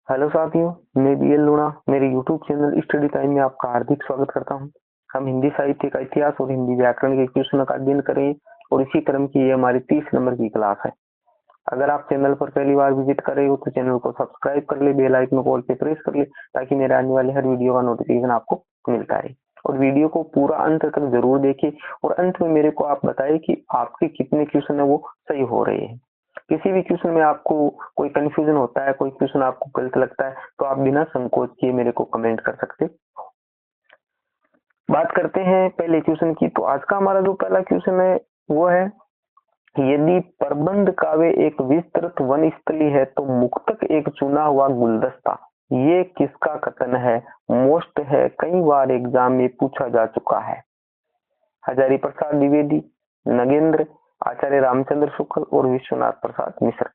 Hello साथियों, मैं BL लूणा मेरे यूट्यूब चैनल स्टडी टाइम में आपका हार्दिक स्वागत करता हूं। हम हिंदी साहित्य का इतिहास और हिंदी व्याकरण के क्वेश्चनों का अध्ययन करें और इसी क्रम की ये हमारी 30 नंबर की क्लास है। अगर आप चैनल पर पहली बार विजिट कर रहे हो तो चैनल को सब्सक्राइब कर ले, बेल आइकन को ऑल पे प्रेस कर ले ताकि मेरे आने वाले हर वीडियो का नोटिफिकेशन आपको मिलता रहे। और वीडियो को पूरा अंत तक जरूर देखिए और अंत में मेरे को आप बताइए कि आपके कितने क्वेश्चन है वो सही हो रहे हैं। किसी भी क्वेश्चन में आपको कोई कंफ्यूजन होता है, कोई क्वेश्चन आपको गलत लगता है तो आप बिना संकोच किए मेरे को कमेंट कर सकते हो। बात करते हैं पहले क्वेश्चन की। तो आज का हमारा जो पहला क्वेश्चन है वो है, यदि प्रबंध काव्य एक विस्तृत वन स्थली है तो मुक्तक एक चुना हुआ गुलदस्ता, ये किसका कथन है? मोस्ट है, कई बार एग्जाम में पूछा जा चुका है। हजारी प्रसाद द्विवेदी, नगेंद्र, आचार्य रामचंद्र शुक्ल और विश्वनाथ प्रसाद मिश्र।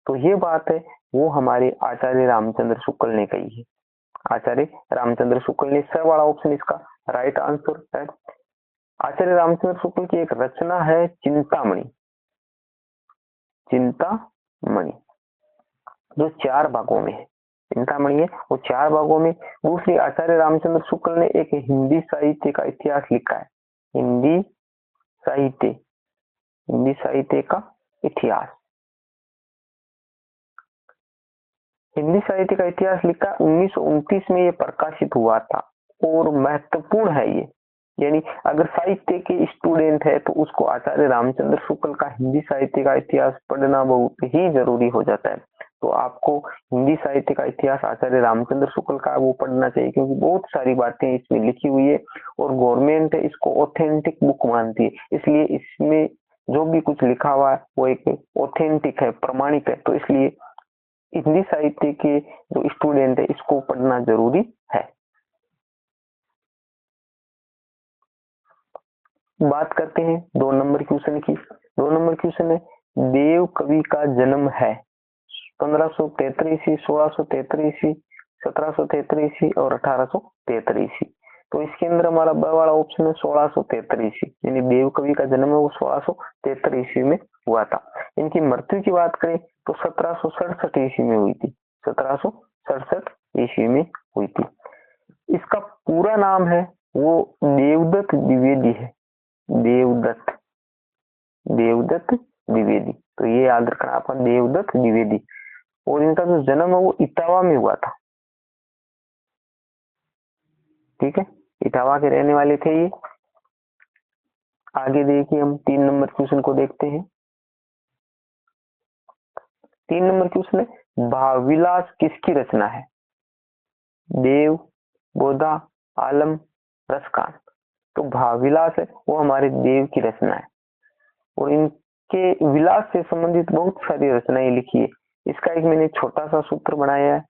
तो ये बात है वो हमारे आचार्य रामचंद्र शुक्ल ने कही है। आचार्य रामचंद्र शुक्ल ने, स वाला ऑप्शन इसका राइट आंसर है। आचार्य रामचंद्र शुक्ल की एक रचना है चिंतामणि, चिंतामणि जो 4 भागों में है। चिंतामणि है वो 4 भागों में। दूसरी, आचार्य रामचंद्र शुक्ल ने एक हिंदी साहित्य का इतिहास लिखा है। हिंदी साहित्य, हिंदी साहित्य का इतिहास, हिंदी साहित्य का इतिहास लिखा 1929 में ये प्रकाशित हुआ था और महत्वपूर्ण है ये। यानी अगर साहित्य के स्टूडेंट है तो उसको आचार्य रामचंद्र शुक्ल का हिंदी साहित्य का इतिहास पढ़ना बहुत ही जरूरी हो जाता है। तो आपको हिंदी साहित्य का इतिहास आचार्य रामचंद्र शुक्ल का वो पढ़ना चाहिए क्योंकि बहुत सारी बातें इसमें लिखी हुई है और गवर्नमेंट इसको ऑथेंटिक बुक मानती है, इसलिए इसमें जो भी कुछ लिखा हुआ है वो एक ऑथेंटिक है, प्रमाणित है। तो इसलिए हिंदी साहित्य के जो स्टूडेंट है इसको पढ़ना जरूरी है। बात करते हैं 2 नंबर क्वेश्चन की। 2 नंबर क्वेश्चन है, देव कवि का जन्म है 1533, 1633, 1733 और 1833। तो इसके अंदर हमारा ब वाला ऑप्शन है 1633, यानी देव कवि का जन्म है वो 1633 में हुआ था। इनकी मृत्यु की बात करें तो 1767 ईस्वी में हुई थी, 1767 ईस्वी में हुई थी। इसका पूरा नाम है वो देवदत्त द्विवेदी है, देवदत्त, देवदत्त द्विवेदी। तो ये याद रखना आपका, देवदत्त द्विवेदी। और इनका जो जन्म है वो इटावा में हुआ था। ठीक है, इटावा के रहने वाले थे ये। आगे देखिए, हम 3 नंबर क्वेश्चन को देखते हैं। 3 नंबर क्वेश्चन है, भावविलास किसकी रचना है? देव, बोधा, आलम, रसकान। तो भावविलास है वो हमारे देव की रचना है और इनके विलास से संबंधित बहुत सारी रचनाएं लिखी है। इसका एक मैंने छोटा सा सूत्र बनाया है,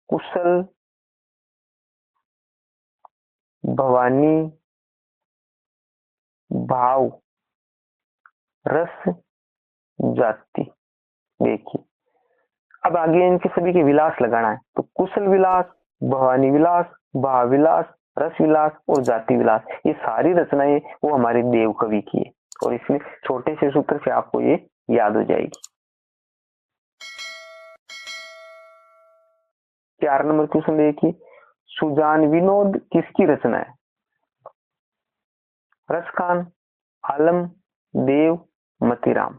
कुशल, भवानी, भाव, रस, जाति। देखिए अब आगे इनके सभी के विलास लगाना है। तो कुशल विलास, भवानी विलास, भाव विलास, रस विलास और जाति विलास, ये सारी रचनाएं वो हमारे देव कवि की है और इसमें छोटे से सूत्र से आपको ये याद हो जाएगी। 4 नंबर क्वेश्चन देखिए, सुजान विनोद किसकी रचना है? रसखान, आलम, देव, मतीराम।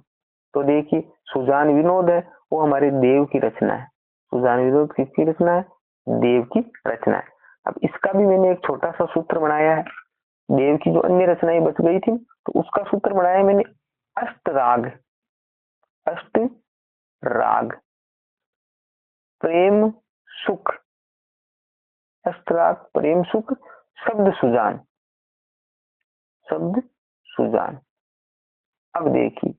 तो देखिए सुजान विनोद है वो हमारे देव की रचना है। सुजान विनोद किसकी रचना है? देव की रचना है। अब इसका भी मैंने एक छोटा सा सूत्र बनाया है। देव की जो अन्य रचनाएं बच गई थी तो उसका सूत्र बनाया मैंने, अष्टराग, अष्टराग, प्रेम सुख, अष्टराग प्रेम सुख, शब्द सुजान, शब्द सुजान। अब देखिए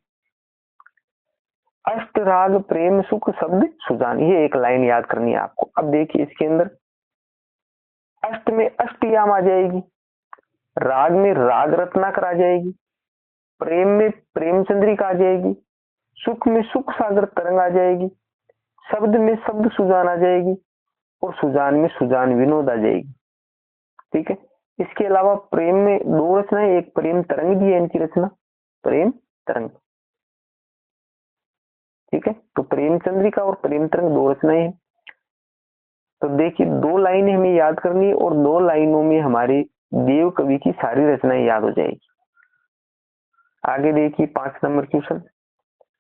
अष्टराग प्रेम सुख शब्द सुजान, ये एक लाइन याद करनी है आपको। अब देखिए इसके अंदर अष्ट में अष्टयाम आ जाएगी, राग में राग रत्नाकर आ जाएगी, प्रेम में प्रेम चंद्रिका आ जाएगी, सुख में सुख सागर तरंग आ जाएगी, शब्द में शब्द सुजान आ जाएगी और सुजान में सुजान विनोद आ जाएगी। ठीक है, इसके अलावा प्रेम में 2 रचनाएं, एक प्रेम तरंग भी है इनकी रचना, प्रेम तरंग। ठीक है, तो प्रेम चंद्रिका और प्रेम तरंग 2 रचनाएं हैं। तो देखिए 2 लाइनें हमें याद करनी है और 2 लाइनों में हमारे देव कवि की सारी रचनाएं याद हो जाएगी। आगे देखिए 5 नंबर क्वेश्चन।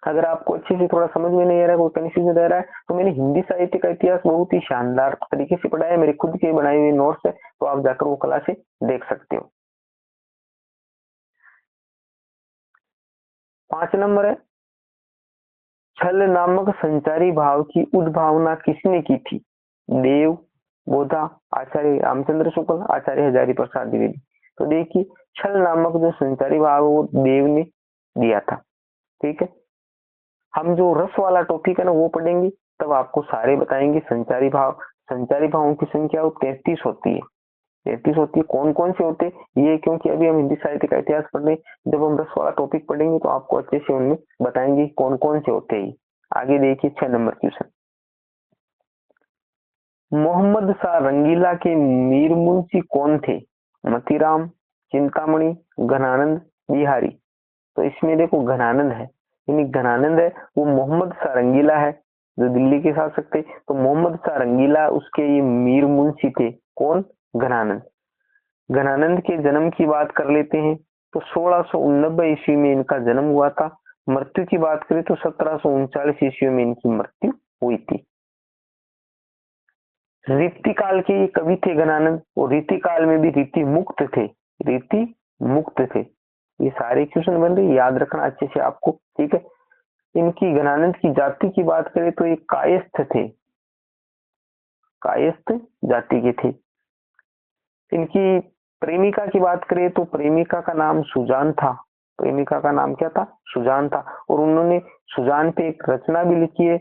अगर आपको अच्छे से थोड़ा समझ में नहीं आ रहा है, कोई कंफ्यूजन रह रहा है, तो मैंने हिंदी साहित्य का इतिहास बहुत ही शानदार तरीके से पढ़ाया है, मेरे खुद के बनाए हुए नोट्स है, तो आप जाकर वो कला से देख सकते हो। 5 नंबर है, छल नामक संचारी भाव की उद्भावना किसने की थी? देव, बोधा, आचार्य रामचंद्र शुक्ल, आचार्य हजारी प्रसाद द्विवेदी। तो देखिए छल नामक जो संचारी भाव वो देव ने दिया था। ठीक है, हम जो रस वाला टॉपिक है ना वो पढ़ेंगे, तब आपको सारे बताएंगे। संचारी भावों की संख्या 33 होती है। 33 होती है, कौन कौन से होते ये, क्योंकि अभी हम हिंदी साहित्य का इतिहास पढ़ रहे हैं, जब हम रस वाला टॉपिक पढ़ेंगे तो आपको अच्छे से उनमें बताएंगे कौन कौन से होते हैं। आगे देखिए 6 नंबर क्वेश्चन। मोहम्मद शाह रंगीला के मीर मुंशी कौन थे? मतीराम, चिंतामणि, घनानंद, बिहारी। तो इसमें देखो घनानंद है, यानी घनानंद है वो मोहम्मद शाह रंगीला है जो दिल्ली के शासक थे। तो मोहम्मद शाह रंगीला उसके ये मीर मुंशी थे। कौन? घनानंद। घनानंद के जन्म की बात कर लेते हैं तो 1689 ईस्वी में इनका जन्म हुआ था। मृत्यु की बात करें तो 1739 ईस्वी में इनकी मृत्यु हुई थी। रीति काल के ये कवि थे घनानंद, और रीति काल में भी रीति मुक्त थे। रीति मुक्त थे। ये सारे क्वेश्चन बन रहे, याद रखना अच्छे से आपको। ठीक है, इनकी घनानंद की जाति की बात करें तो ये कायस्थ थे, कायस्थ जाति के थे। इनकी प्रेमिका की बात करें तो प्रेमिका का नाम सुजान था। प्रेमिका का नाम क्या था? सुजान था। और उन्होंने सुजान पे एक रचना भी लिखी है,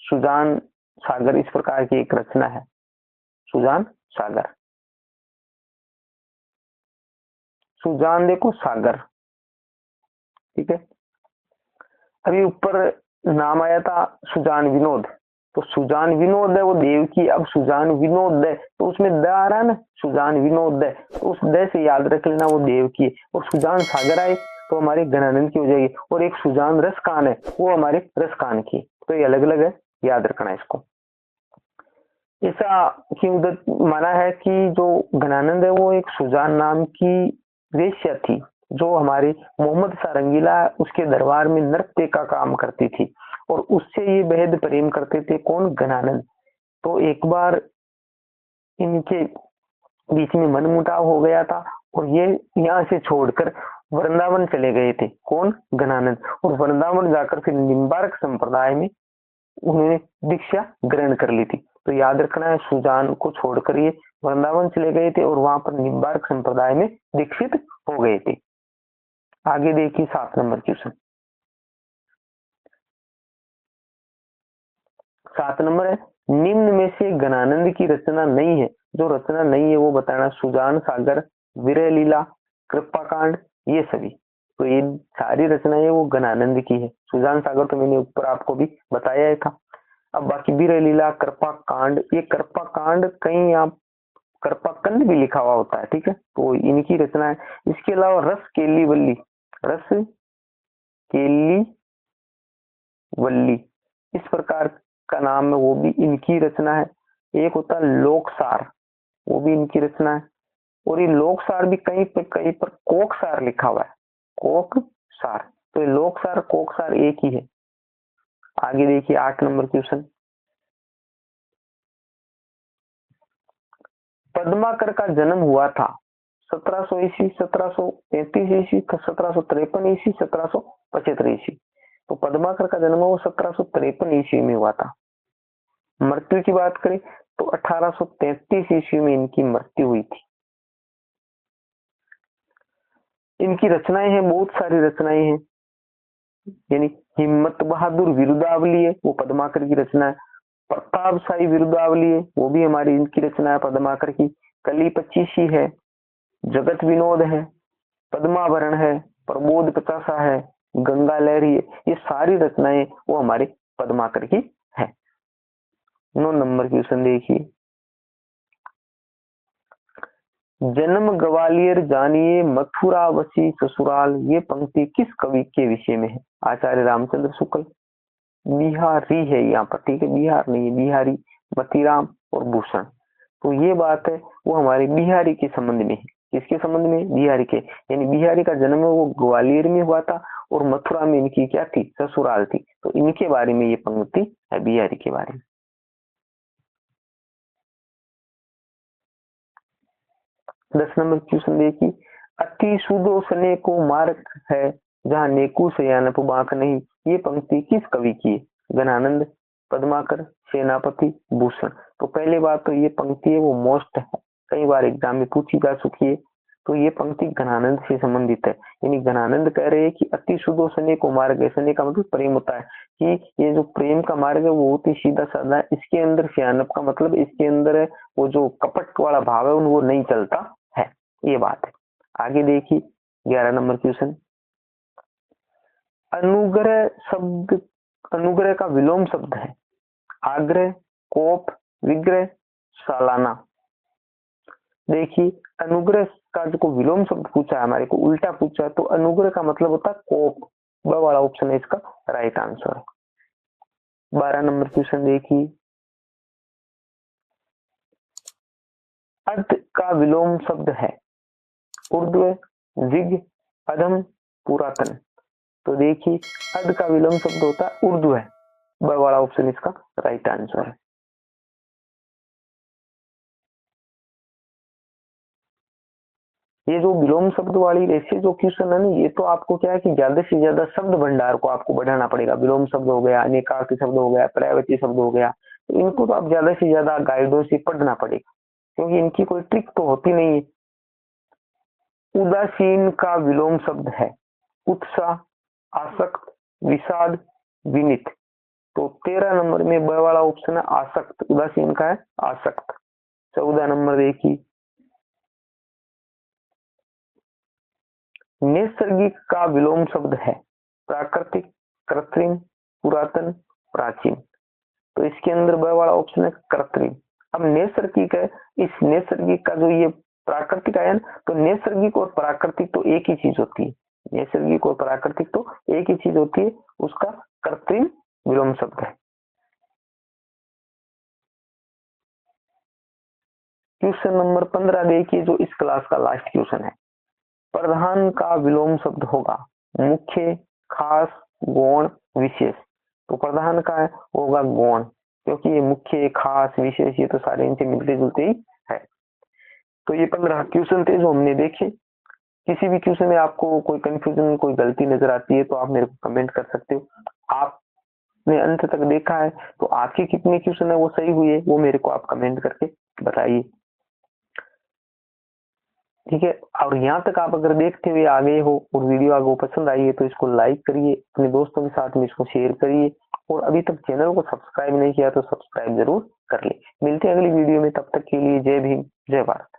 सुजान सागर, इस प्रकार की एक रचना है, सुजान सागर। सुजान देखो सागर। ठीक है, अभी ऊपर नाम आया था सुजान विनोद, तो सुजान विनोद है वो देव की। अब सुजान विनोद है तो उसमें द आ रहा है ना, सुजान विनोद है, तो उस द से याद रख लेना वो देव की है। और सुजान सागर आए तो हमारे घनानंद की हो जाएगी। और एक सुजान रसकान है वो हमारे रसकान की। तो ये अलग अलग है, याद रखना इसको। ऐसा क्यों माना है कि जो घनानंद है वो एक सुजान नाम की वेश्या थी, जो हमारे मोहम्मद शाह रंगीला उसके दरबार में नृत्य का काम करती थी, और उससे ये बेहद प्रेम करते थे। कौन? घनानंद। तो एक बार इनके बीच में मनमुटाव हो गया था, और ये यहाँ से छोड़कर वृंदावन चले गए थे। कौन? घनानंद। और वृंदावन जाकर फिर निम्बार्क संप्रदाय में उन्होंने दीक्षा ग्रहण कर ली थी। तो याद रखना है, सुजान को छोड़कर ये वृंदावन चले गए थे और वहां पर निम्बार्क संप्रदाय में दीक्षित हो गए थे। आगे देखिए 7 नंबर क्वेश्चन। 7 नंबर है, निम्न में से घनानंद की रचना नहीं है। जो रचना नहीं है वो बताना। सुजान सागर, विरह लीला, कृपा कांड, ये सभी। तो ये सारी रचनाएं वो घनानंद की है। सुजान सागर तो मैंने ऊपर आपको भी बताया ही था। अब बाकी विरह लीला, कृपा कांड, ये कृपा कांड कहीं आप कृपा कंद भी लिखा हुआ होता है। ठीक है, तो इनकी रचना है। इसके अलावा रस केली वल्ली, रस केली वल्ली इस प्रकार का नाम है, वो भी इनकी रचना है। एक होता है लोकसार, वो भी इनकी रचना है। और ये लोकसार भी कहीं पर कोकसार लिखा हुआ है, कोकसार। तो ये लोकसार कोकसार एक ही है। आगे देखिए 8 नंबर क्वेश्चन। पद्माकर का जन्म हुआ था 1700 ईस्वी, 1733 ईस्वी, 1753 ईस्वी, 1775 ईस्वी। तो पद्माकर का जन्म वो 1753 ईस्वी में हुआ था। मृत्यु की बात करें तो 1833 ईस्वी में इनकी मृत्यु हुई थी। इनकी रचनाएं हैं, बहुत सारी रचनाएं हैं, यानी हिम्मत बहादुर विरुदावली है वो पद्माकर की रचना है। प्रतापशाही विरुदावली है वो भी हमारी इनकी रचना है पद्माकर की। कली पचीसी है, जगत विनोद है, पद्माभरण है, प्रबोध पचासा है, गंगा लहरी है। ये सारी रचनाएं वो हमारे पद्माकर की है। 9 नंबर क्वेश्चन देखिए। जन्म ग्वालियर जानिए मथुरा वसी ससुराल, ये पंक्ति किस कवि के विषय में है? आचार्य रामचंद्र शुक्ल। बिहारी है यहाँ पर। ठीक है, बिहार नहीं है, बिहारी मतीराम और भूषण। तो ये बात है वो हमारे बिहारी के संबंध में है। किसके संबंध में? बिहारी के। यानी बिहारी का जन्म वो ग्वालियर में हुआ था और मथुरा में इनकी क्या थी? ससुराल थी। तो इनके बारे में ये पंक्ति है, बिहारी के बारे में। 10 नंबर क्वेश्चन देखिए, अति सुदोषने को मार्ग है जहाँ नेकू सयानप बांक नहीं, ये पंक्ति किस कवि की है? घनानंद, पद्माकर, सेनापति, भूषण। तो पहले बात तो ये पंक्ति है वो मोस्ट है, कई बार एग्जाम में पूछी जा चुकी है। तो ये पंक्ति घनानंद से संबंधित है। यानी घनानंद कह रहे हैं कि अति सुदोषने को मार्ग है, सने का मतलब प्रेम होता है, कि ये जो प्रेम का मार्ग है वो बहुत ही सीधा साधा है, इसके अंदर सयानप का मतलब इसके अंदर है वो जो कपट वाला भाव है वो नहीं चलता है, ये बात है। आगे देखिए 11 नंबर क्वेश्चन, अनुग्रह शब्द, अनुग्रह का विलोम शब्द है आग्रह, कोप, विग्रह, सालाना। देखिए अनुग्रह का जो विलोम शब्द पूछा है, हमारे को उल्टा पूछा है, तो अनुग्रह का मतलब होता है कोप। ब वाला ऑप्शन है इसका राइट आंसर। 12 नंबर क्वेश्चन देखिए, अर्थ का विलोम शब्द है ऊर्ध्व, जिग, अधम, पुरातन। तो देखिए अर्ध का विलोम शब्द होता है ऊर्ध्व है, ब वाला ऑप्शन इसका राइट आंसर है। ये जो विलोम शब्द वाली ऐसे जो क्वेश्चन है ना, ये तो आपको क्या है कि ज्यादा से ज्यादा शब्द भंडार को आपको बढ़ाना पड़ेगा। विलोम शब्द हो गया, अनेकार्थी शब्द हो गया, पर्यायवाची शब्द हो गया, तो इनको तो आप ज्यादा से ज्यादा गाइडों से पढ़ना पड़ेगा, क्योंकि इनकी कोई ट्रिक तो होती नहीं है। उदासीन का विलोम शब्द है उत्साह, आसक्त, विषाद, विनित। तो 13 नंबर में ब वाला ऑप्शन है आसक्त, उदासीन का है आसक्त। 14 नंबर देखिए, नैसर्गिक का विलोम शब्द है प्राकृतिक, कृत्रिम, पुरातन, प्राचीन। तो इसके अंदर ब वाला ऑप्शन है कृत्रिम। अब नैसर्गिक है, इस नैसर्गिक का जो ये प्राकृतिक आया ना, तो नैसर्गिक और प्राकृतिक तो एक ही चीज होती है, नैसर्गिक और प्राकृतिक तो एक ही चीज होती है, उसका कृत्रिम विलोम शब्द है। क्वेश्चन नंबर 15 देखिए, जो इस क्लास का लास्ट क्वेश्चन है, प्रधान का विलोम शब्द होगा मुख्य, खास, गौण, विशेष। तो प्रधान का है होगा गौण, क्योंकि ये मुख्य, खास, विशेष ये तो सारे इनसे मिलते जुलते ही है। तो ये 15 क्वेश्चन थे जो हमने देखे। किसी भी क्वेश्चन में आपको कोई कंफ्यूजन, कोई गलती नजर आती है तो आप मेरे को कमेंट कर सकते हो। आपने अंत तक देखा है तो आपके कितने क्वेश्चन है वो सही हुए वो मेरे को आप कमेंट करके बताइए, ठीक है। और यहाँ तक आप अगर देखते हुए आ गए हो और वीडियो आपको पसंद आई है तो इसको लाइक करिए, अपने दोस्तों के साथ में इसको शेयर करिए, और अभी तक चैनल को सब्सक्राइब नहीं किया तो सब्सक्राइब जरूर कर ले। मिलते हैं अगली वीडियो में, तब तक के लिए जय भीम, जय भारत।